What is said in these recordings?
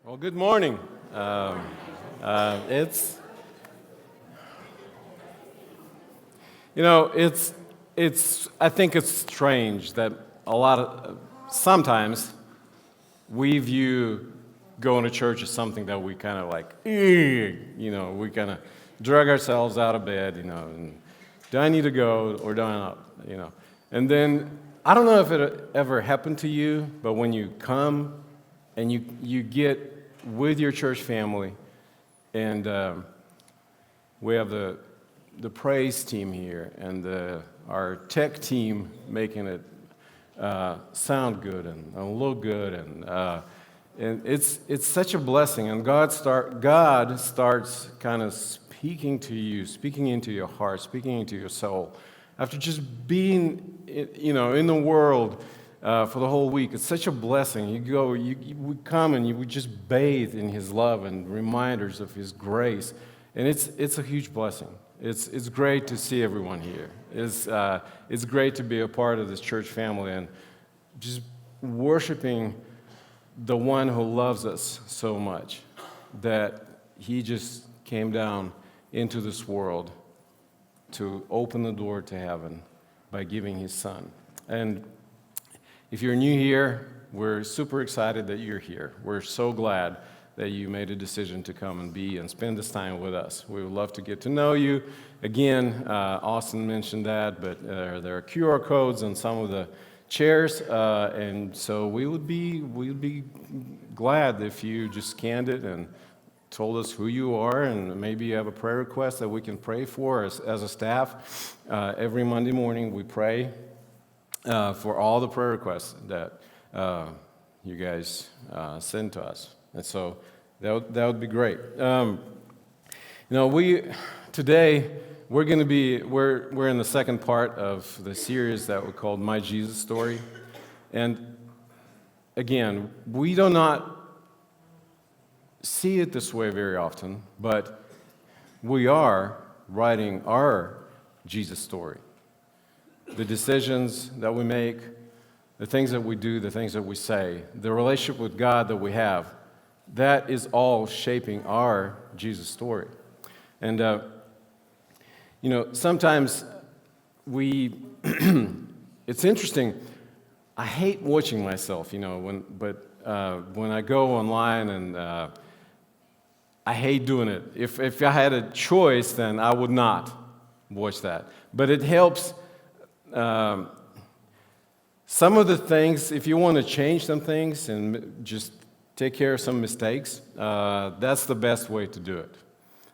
Well, good morning. It's it's. I think it's strange that sometimes we view going to church as something that we kind of like. We kind of drag ourselves out of bed. And do I need to go or do I not? And then I don't know if it ever happened to you, but when you come and you get with your church family, and we have the praise team here and our tech team making it sound good and look good, and it's such a blessing. And God starts kind of speaking to you, speaking into your heart, speaking into your soul. After just being, in the world for the whole week, it's such a blessing. We come and we just bathe in His love and reminders of His grace, and it's a huge blessing. It's great to see everyone here. It's great to be a part of this church family and just worshiping the one who loves us so much that He just came down into this world to open the door to heaven by giving His Son. And if you're new here, we're super excited that you're here. We're so glad that you made a decision to come and be and spend this time with us. We would love to get to know you. Again, Austin mentioned that, but there are QR codes on some of the chairs, and so we'd be glad if you just scanned it and told us who you are, and maybe you have a prayer request that we can pray for as a staff. Every Monday morning we pray for all the prayer requests that you guys send to us, and so that would be great. Today we're in the second part of the series that we called My Jesus Story, and again, we do not see it this way very often, but we are writing our Jesus story. The decisions that we make, the things that we do, the things that we say, the relationship with God that we have, that is all shaping our Jesus story. And, sometimes it's interesting. I hate watching myself, when I go online and I hate doing it. If I had a choice, then I would not watch that. But it helps. Some of the things, if you want to change some things and just take care of some mistakes, that's the best way to do it.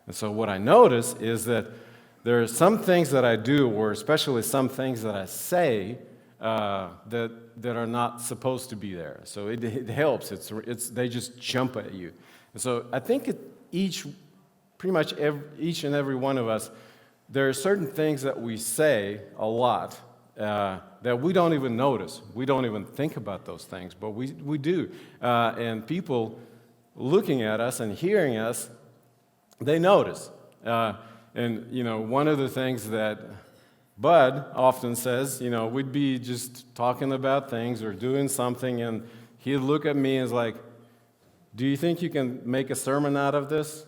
And so what I notice is that there are some things that I do, or especially some things that I say, that are not supposed to be there. So it helps. They just jump at you. And so I think each and every one of us, there are certain things that we say a lot that we don't even notice. We don't even think about those things, but we do. And people looking at us and hearing us, they notice. One of the things that Bud often says, we'd be just talking about things or doing something, and he'd look at me and is like, "Do you think you can make a sermon out of this?"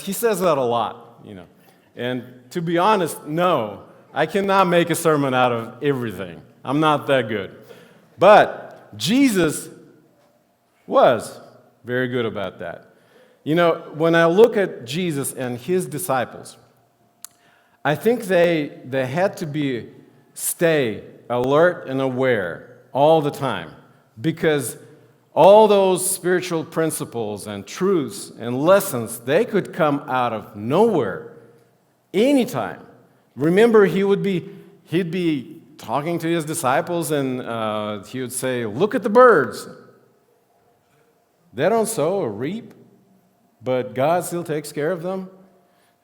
He says that a lot, And to be honest, no, I cannot make a sermon out of everything. I'm not that good. But Jesus was very good about that. When I look at Jesus and His disciples, I think they had to stay alert and aware all the time, because all those spiritual principles and truths and lessons, they could come out of nowhere, anytime. Remember, he'd be talking to His disciples, and he would say, "Look at the birds. They don't sow or reap, but God still takes care of them."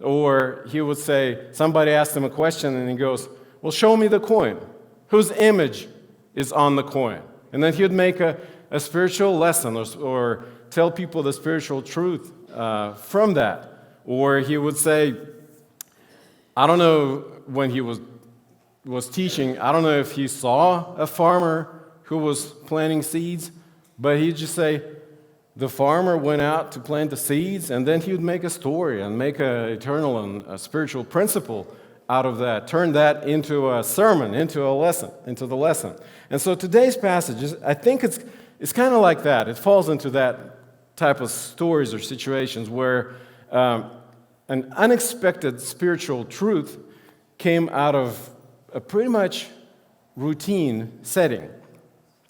Or he would say, somebody asked him a question, and he goes, "Well, show me the coin. Whose image is on the coin?" And then he would make a spiritual lesson or tell people the spiritual truth from that. Or he would say, I don't know, when he was teaching, I don't know if he saw a farmer who was planting seeds, but he'd just say, the farmer went out to plant the seeds, and then he would make a story and make an eternal and a spiritual principle out of that, turn that into a sermon, into a lesson, into the lesson. And so today's passage, I think it's kind of like that. It falls into that type of stories or situations where an unexpected spiritual truth came out of a pretty much routine setting.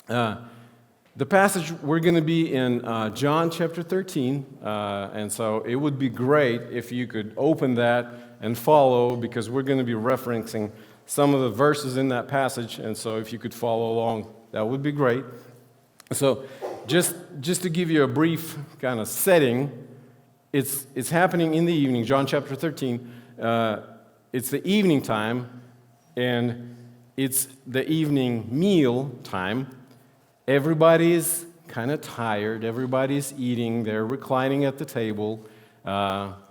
The passage, we're going to be in John chapter 13, and so it would be great if you could open that and follow, because we're going to be referencing some of the verses in that passage, and so if you could follow along, that would be great. So just to give you a brief kind of setting, it's happening in the evening, John chapter 13. It's the evening time, and it's the evening meal time. Everybody's kind of tired. Everybody's eating. They're reclining at the table,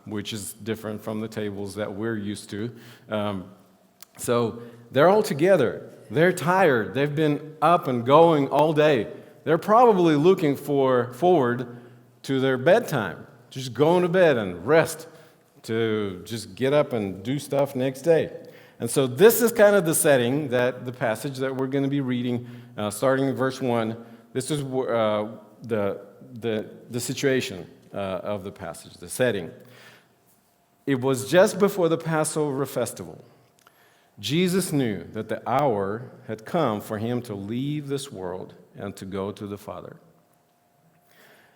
which is different from the tables that we're used to. So they're all together. They're tired. They've been up and going all day. They're probably looking forward to their bedtime, just going to bed and rest, to just get up and do stuff next day. And so this is kind of the setting, that the passage that we're going to be reading, starting in verse 1. This is the situation of the passage, the setting. It was just before the Passover festival. Jesus knew that the hour had come for him to leave this world and to go to the Father.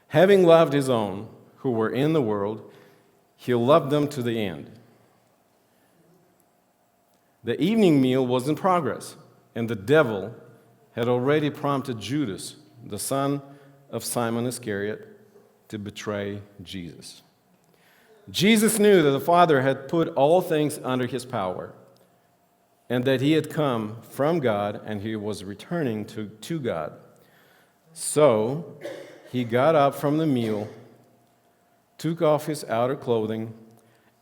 Having loved his own who were in the world, he loved them to the end. The evening meal was in progress, and the devil had already prompted Judas, the son of Simon Iscariot, to betray Jesus. Jesus knew that the Father had put all things under his power, and that he had come from God and he was returning to God. So he got up from the meal, took off his outer clothing,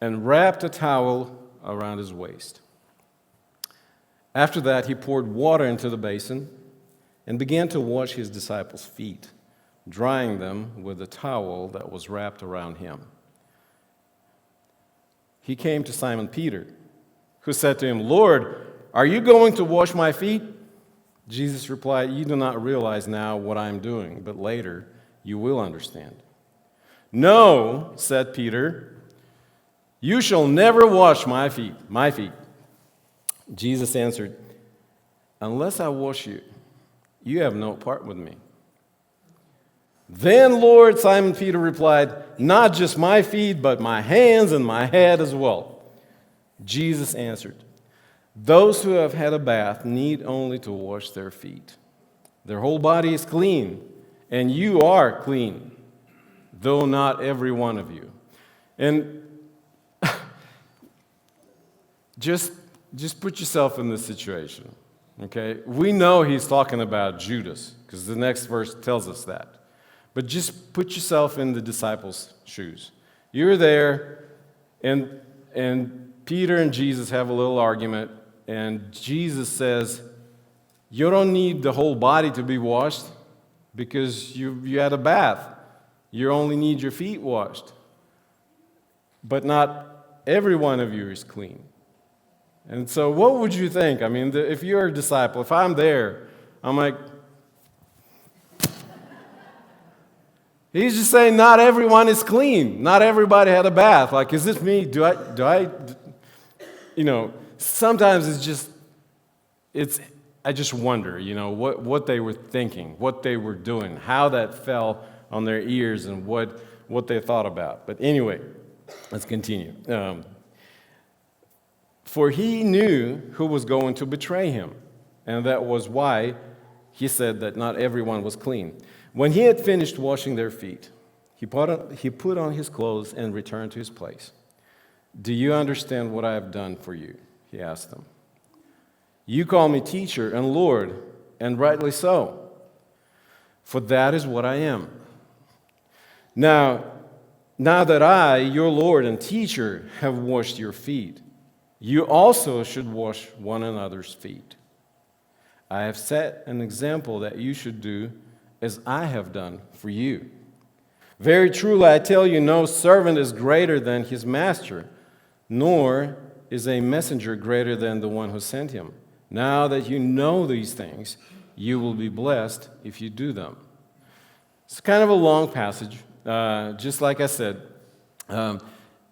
and wrapped a towel around his waist. After that, he poured water into the basin and began to wash his disciples' feet, drying them with the towel that was wrapped around him. He came to Simon Peter, who said to him, "Lord, are you going to wash my feet?" Jesus replied, "You do not realize now what I am doing, but later you will understand." "No," said Peter, "you shall never wash my feet. Jesus answered, "Unless I wash you, you have no part with me." "Then, Lord," Simon Peter replied, "not just my feet, but my hands and my head as well." Jesus answered, "Those who have had a bath need only to wash their feet. Their whole body is clean, and you are clean, though not every one of you." And just put yourself in this situation, okay? We know he's talking about Judas, because the next verse tells us that. But just put yourself in the disciples' shoes. You're there, and Peter and Jesus have a little argument, and Jesus says, "You don't need the whole body to be washed because you had a bath. You only need your feet washed. But not every one of you is clean." And so what would you think? I mean, if you're a disciple, if I'm there, I'm like, he's just saying not everyone is clean. Not everybody had a bath. Like, is this me? Do I, sometimes I just wonder, what they were thinking, what they were doing, how that fell on their ears and what they thought about. But anyway, let's continue. For he knew who was going to betray him, and that was why he said that not everyone was clean. When he had finished washing their feet, he put on his clothes and returned to his place. "Do you understand what I have done for you?" he asked them. "You call me teacher and Lord, and rightly so, for that is what I am. Now that I, your Lord and teacher, have washed your feet, you also should wash one another's feet. I have set an example that you should do as I have done for you. Very truly, I tell you, no servant is greater than his master, nor is a messenger greater than the one who sent him. Now that you know these things, you will be blessed if you do them. It's kind of a long passage. Just like I said,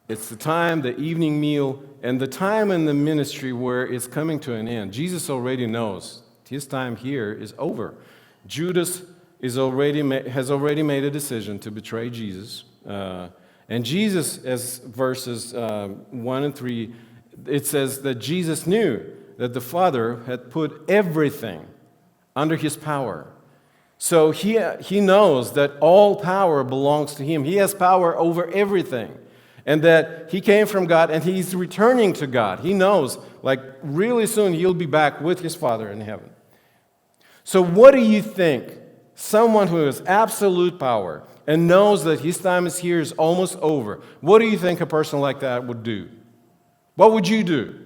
it's the time, the evening meal, and the time in the ministry where it's coming to an end. Jesus already knows his time here is over. Judas has already made a decision to betray Jesus. And Jesus, as verses 1 and 3, it says that Jesus knew that the Father had put everything under his power. So he knows that all power belongs to him. He has power over everything. And that he came from God and he's returning to God. He knows, like, really soon he'll be back with his Father in heaven. So what do you think? Someone who has absolute power and knows that his time is here is almost over. What do you think a person like that would do? What would you do?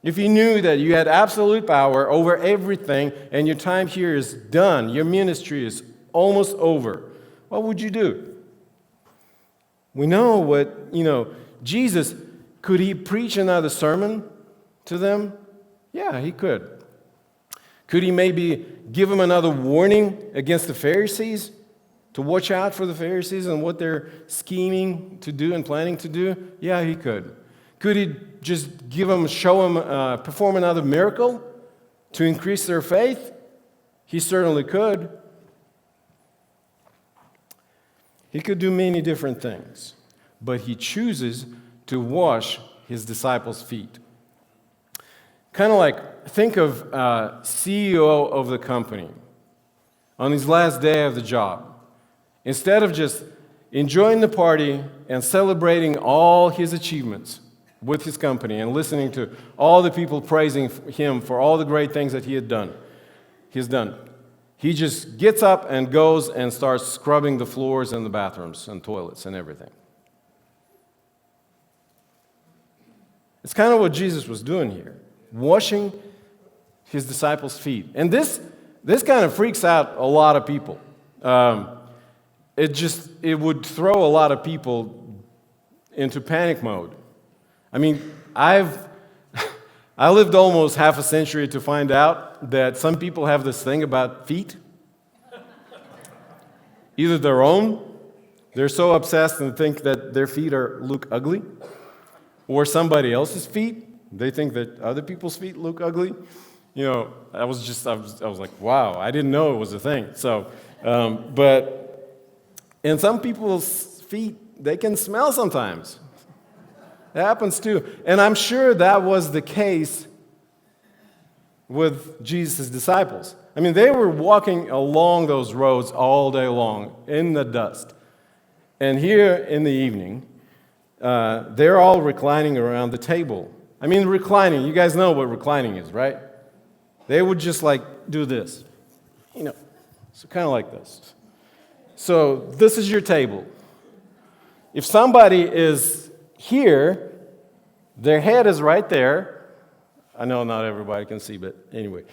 If you knew that you had absolute power over everything and your time here is done, your ministry is almost over, what would you do? We know what, Jesus, could he preach another sermon to them? Yeah, he could. Could he maybe give them another warning against the Pharisees? To watch out for the Pharisees and what they're scheming to do and planning to do? Yeah, he could. Could he just perform another miracle to increase their faith? He certainly could. He could do many different things, but he chooses to wash his disciples' feet. Kind of like, think of CEO of the company on his last day of the job. Instead of just enjoying the party and celebrating all his achievements with his company and listening to all the people praising him for all the great things that he's done. He just gets up and goes and starts scrubbing the floors and the bathrooms and toilets and everything. It's kind of what Jesus was doing here, washing his disciples' feet. And this kind of freaks out a lot of people. It would throw a lot of people into panic mode. I mean, I lived almost half a century to find out that some people have this thing about feet. Either their own, they're so obsessed and think that their feet look ugly, or somebody else's feet. They think that other people's feet look ugly. I was like, wow, I didn't know it was a thing. So, and some people's feet, they can smell sometimes. It happens too. And I'm sure that was the case with Jesus' disciples. I mean, they were walking along those roads all day long in the dust. And here in the evening, they're all reclining around the table. I mean, reclining, you guys know what reclining is, right? They would just do this, so kind of like this. So this is your table. If somebody is here, their head is right there. I know not everybody can see, but anyway.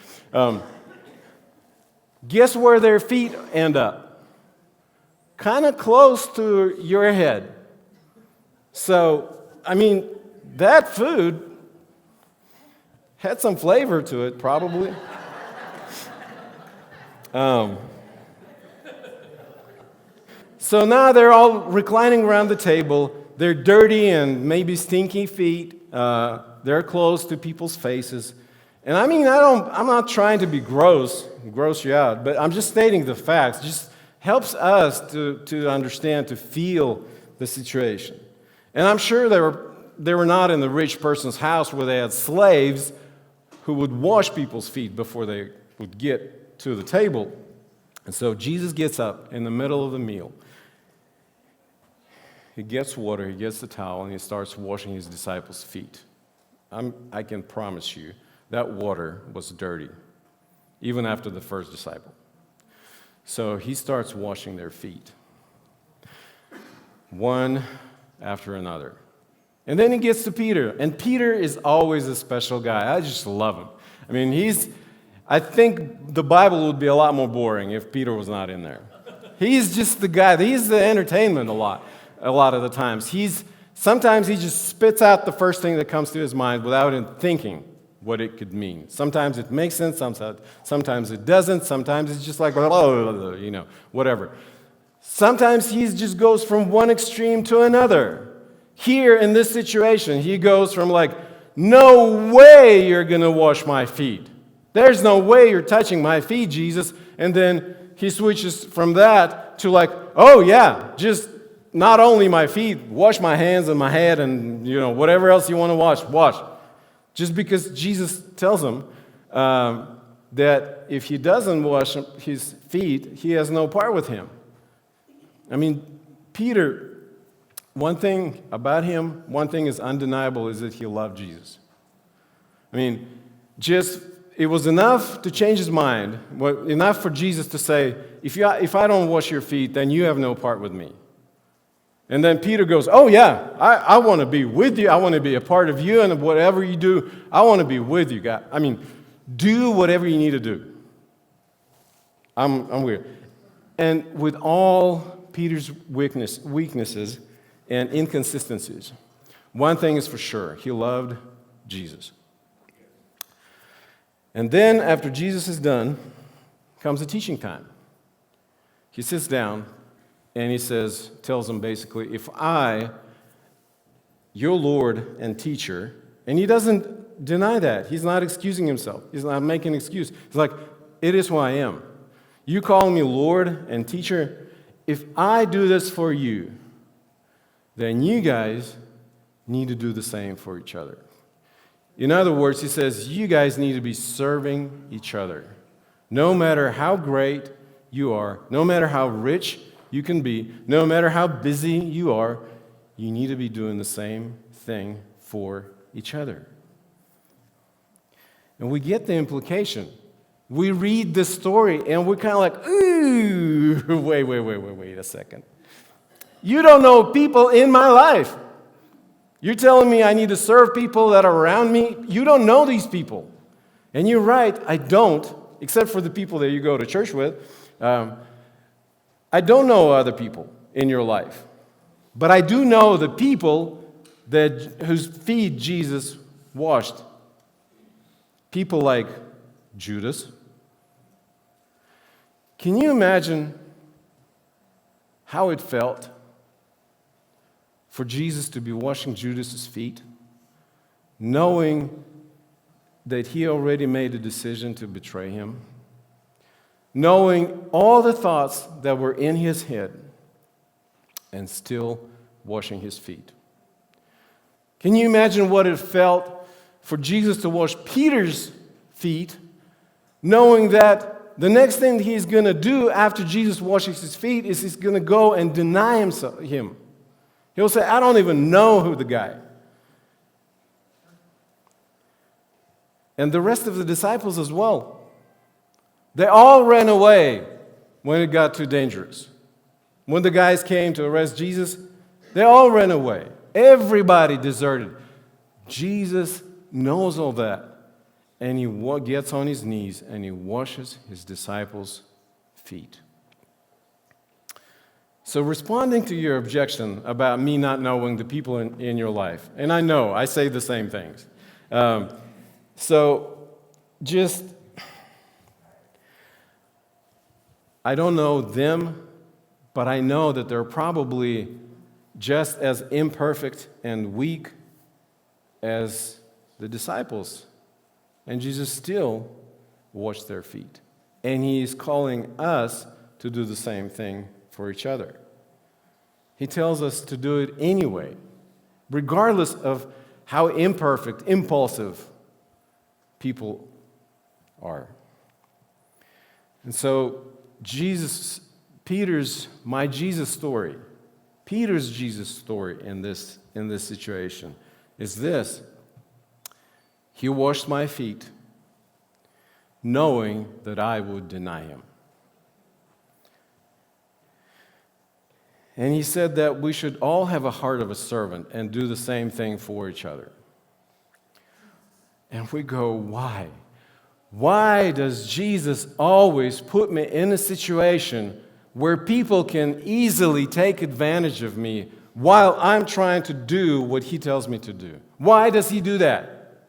Guess where their feet end up? Kind of close to your head. So, I mean, that food had some flavor to it, probably. So now they're all reclining around the table. They're dirty and maybe stinky feet. They're close to people's faces. And I mean, I'm not trying to be gross you out, but I'm just stating the facts. It just helps us to understand, to feel the situation. And I'm sure they were not in the rich person's house where they had slaves who would wash people's feet before they would get to the table. And so Jesus gets up in the middle of the meal. He gets water, he gets the towel, and he starts washing his disciples' feet. I can promise you that water was dirty, even after the first disciple. So he starts washing their feet, one after another. And then he gets to Peter, and Peter is always a special guy. I just love him. I mean, I think the Bible would be a lot more boring if Peter was not in there. He's just the guy. He's the entertainment a lot of the times. Sometimes he just spits out the first thing that comes to his mind without him thinking what it could mean. Sometimes it makes sense, sometimes it doesn't, sometimes it's just like, whatever. Sometimes he just goes from one extreme to another. Here in this situation, he goes from like, no way you're going to wash my feet. There's no way you're touching my feet, Jesus. And then he switches from that to like, oh yeah, just not only my feet, wash my hands and my head and, whatever else you want to wash. Just because Jesus tells him that if he doesn't wash his feet, he has no part with him. I mean, Peter, one thing about him, one thing is undeniable, is that he loved Jesus. I mean, it was enough to change his mind, enough for Jesus to say, if I don't wash your feet, then you have no part with me. And then Peter goes, oh yeah, I want to be with you. I want to be a part of you, and whatever you do, I want to be with you, God. I mean, do whatever you need to do. I'm weird. And with all Peter's weaknesses and inconsistencies, one thing is for sure, he loved Jesus. And then after Jesus is done, comes the teaching time. He sits down and he tells them basically, if I, your Lord and teacher, and he doesn't deny that. He's not excusing himself. He's not making an excuse. He's like, it is who I am. You call me Lord and teacher. If I do this for you, then you guys need to do the same for each other. In other words, he says, you guys need to be serving each other. No matter how great you are, no matter how rich you can be, no matter how busy you are, you need to be doing the same thing for each other. And we get the implication. We read this story and we're kind of like, ooh, wait a second. You don't know people in my life. You're telling me I need to serve people that are around me? You don't know these people. And you're right, I don't, except for the people that you go to church with. I don't know other people in your life. But I do know the people whose feet Jesus washed. People like Judas. Can you imagine how it felt for Jesus to be washing Judas's feet, knowing that he already made a decision to betray him, knowing all the thoughts that were in his head, and still washing his feet? Can you imagine what it felt for Jesus to wash Peter's feet, knowing that the next thing he's going to do after Jesus washes his feet is he's going to go and deny him. He'll say, I don't even know who the guy. And the rest of the disciples as well. They all ran away when it got too dangerous. When the guys came to arrest Jesus, they all ran away. Everybody deserted. Jesus knows all that. And he gets on his knees and he washes his disciples' feet. So responding to your objection about me not knowing the people in your life, and I know, I say the same things. I don't know them, but I know that they're probably just as imperfect and weak as the disciples. And Jesus still washed their feet. And he's calling us to do the same thing for each other. He tells us to do it anyway, regardless of how imperfect, impulsive people are. And so Peter's Jesus story in this situation is this. He washed my feet, knowing that I would deny him. And he said that we should all have a heart of a servant and do the same thing for each other. And we go, why? Why does Jesus always put me in a situation where people can easily take advantage of me while I'm trying to do what he tells me to do. Why does he do that?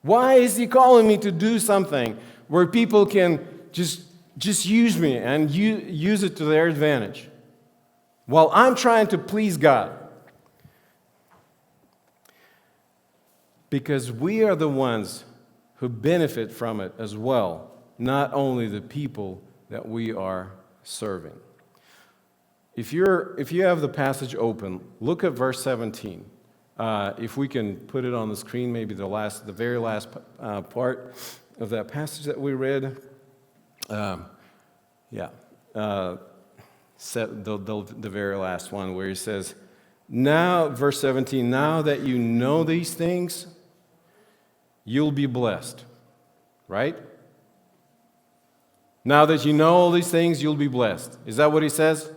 Why is he calling me to do something where people can just use me and use it to their advantage while I'm trying to please God? Because we are the ones who benefit from it as well, not only the people that we are serving. If you have the passage open, look at verse 17. If we can put it on the screen, maybe the very last part of that passage that we read. The very last one where he says, now, verse 17, now that you know these things, you'll be blessed. Right? Now that you know all these things, you'll be blessed. Is that what he says?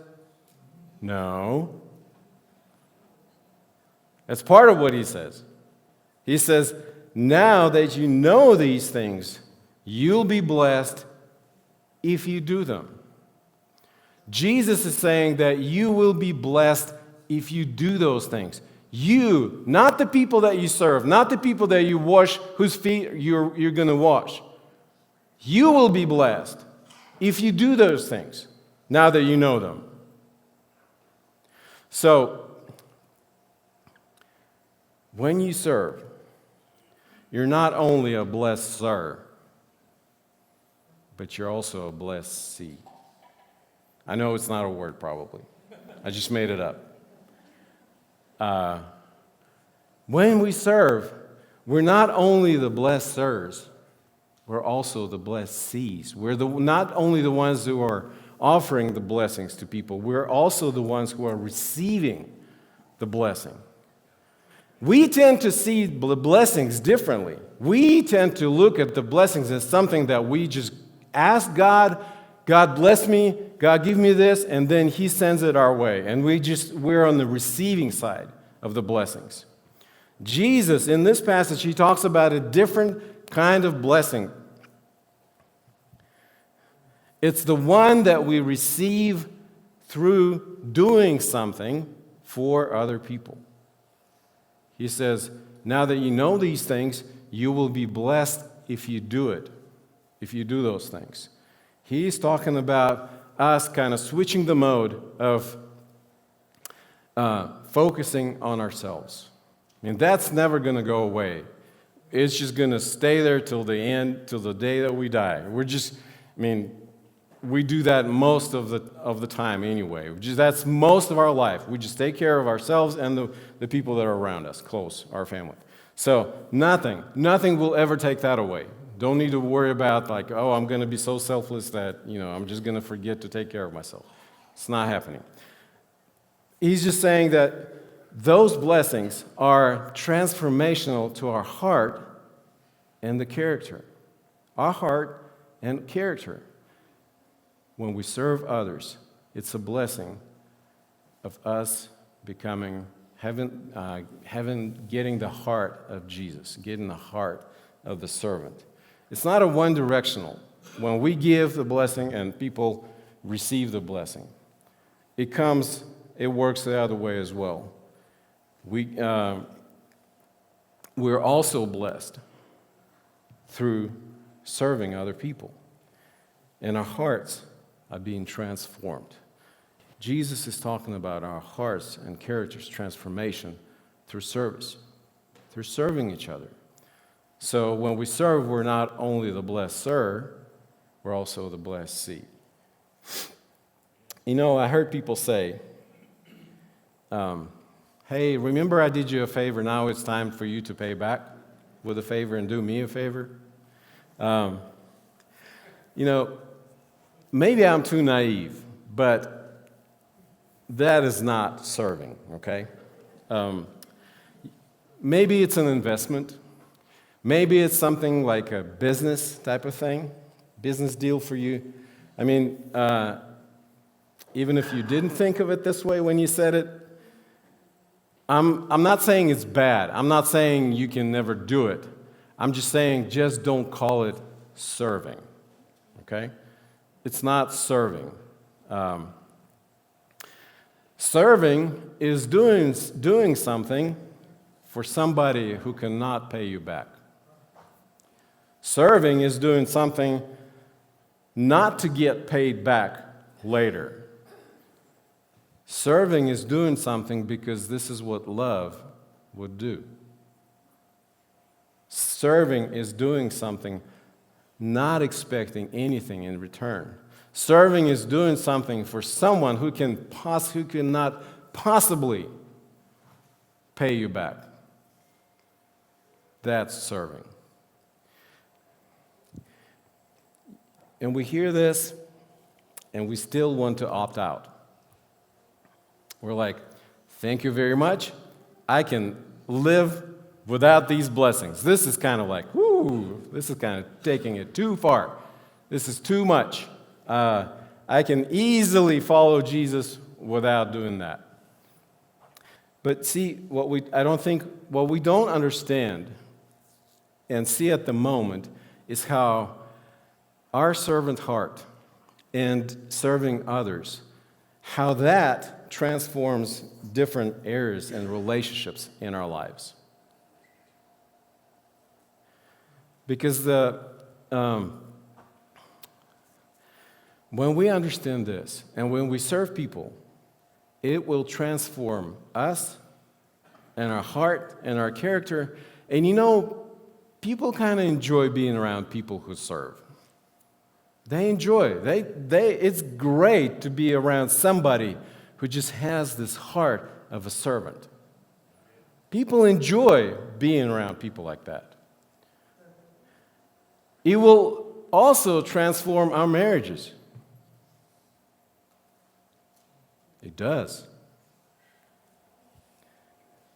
No. That's part of what he says. He says, now that you know these things, you'll be blessed if you do them. Jesus is saying that you will be blessed if you do those things. You, not the people that you serve, not the people that you wash, whose feet you're going to wash. You will be blessed if you do those things, now that you know them. So, when you serve, you're not only a blessed sir, but you're also a blessed see. I know it's not a word, probably. I just made it up. When we serve, we're not only the blessed sirs, we're also the blessed sees. We're not only the ones who are offering the blessings to people, we're also the ones who are receiving the blessing. We tend to see the blessings differently. We tend to look at the blessings as something that we just ask God, God bless me, God give me this, and then he sends it our way. And we're on the receiving side of the blessings. Jesus, in this passage, he talks about a different kind of blessing. It's the one that we receive through doing something for other people. He says, now that you know these things, you will be blessed if you do it, if you do those things. He's talking about us kind of switching the mode of focusing on ourselves. I mean, that's never going to go away. It's just going to stay there till the end, till the day that we die. We do that most of the time anyway. That's most of our life. We just take care of ourselves and the people that are around us, close, our family. So nothing will ever take that away. Don't need to worry about I'm going to be so selfless that, I'm just going to forget to take care of myself. It's not happening. He's just saying that those blessings are transformational to our heart and the character. Our heart and character. When we serve others, it's a blessing of us becoming getting the heart of Jesus, getting the heart of the servant. It's not a one-directional. When we give the blessing and people receive the blessing, it works the other way as well. We're also blessed through serving other people, and our hearts are being transformed. Jesus is talking about our hearts and character's transformation through service, through serving each other. So when we serve, we're not only the blessed sir, we're also the blessed see. I heard people say, hey, remember I did you a favor, now it's time for you to pay back with a favor and do me a favor? Maybe I'm too naive, but that is not serving, okay? Maybe it's an investment. Maybe it's something like a business type of thing, business deal for you. Even if you didn't think of it this way when you said it, I'm not saying it's bad. I'm not saying you can never do it. I'm just saying just don't call it serving, okay? It's not serving. Serving is doing something for somebody who cannot pay you back. Serving is doing something not to get paid back later. Serving is doing something because this is what love would do. Serving is doing something not expecting anything in return. Serving is doing something for someone who cannot possibly pay you back. That's serving. And we hear this, and we still want to opt out. We're like, thank you very much. I can live without these blessings. This is kind of like, whoo, this is kind of taking it too far. This is too much. I can easily follow Jesus without doing that. But see, what we don't understand and see at the moment is how our servant heart and serving others, how that transforms different areas and relationships in our lives. Because when we understand this and when we serve people, it will transform us and our heart and our character. And you know, people kind of enjoy being around people who serve. They enjoy. It's great to be around somebody who just has this heart of a servant. People enjoy being around people like that. It will also transform our marriages. It does.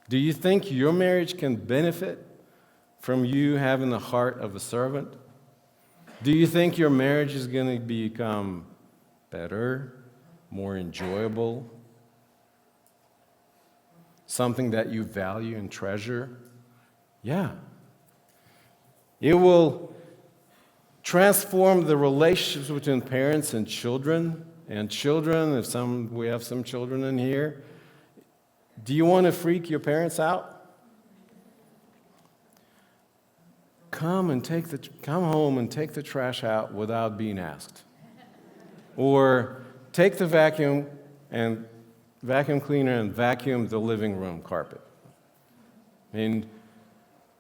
Do you think your marriage can benefit from you having the heart of a servant? Do you think your marriage is going to become better, more enjoyable, something that you value and treasure? Yeah. It will transform the relationships between parents and children. And children, we have some children in here. Do you want to freak your parents out? Come home and take the trash out without being asked. Or take the vacuum cleaner and vacuum the living room carpet. I mean,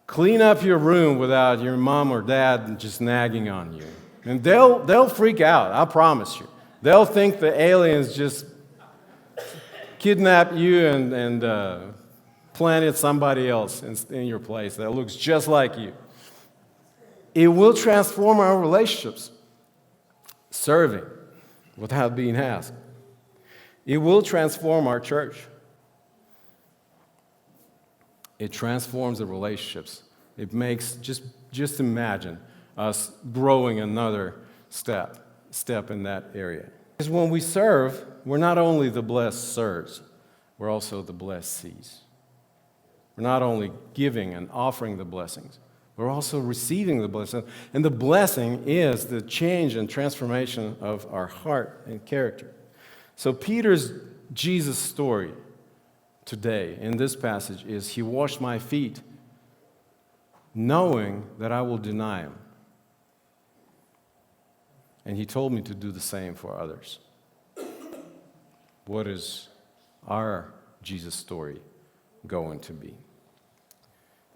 clean up your room without your mom or dad just nagging on you. And they'll freak out, I promise you. They'll think the aliens just kidnapped you and planted somebody else in your place that looks just like you. It will transform our relationships, serving without being asked. It will transform our church. It transforms the relationships. It makes, just imagine us growing another step in that area. Because when we serve, we're not only the blessed serves, we're also the blessed sees. We're not only giving and offering the blessings, we're also receiving the blessing. And the blessing is the change and transformation of our heart and character. So Peter's Jesus story today in this passage is, he washed my feet knowing that I will deny him. And he told me to do the same for others. What is our Jesus story going to be?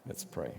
Let's pray.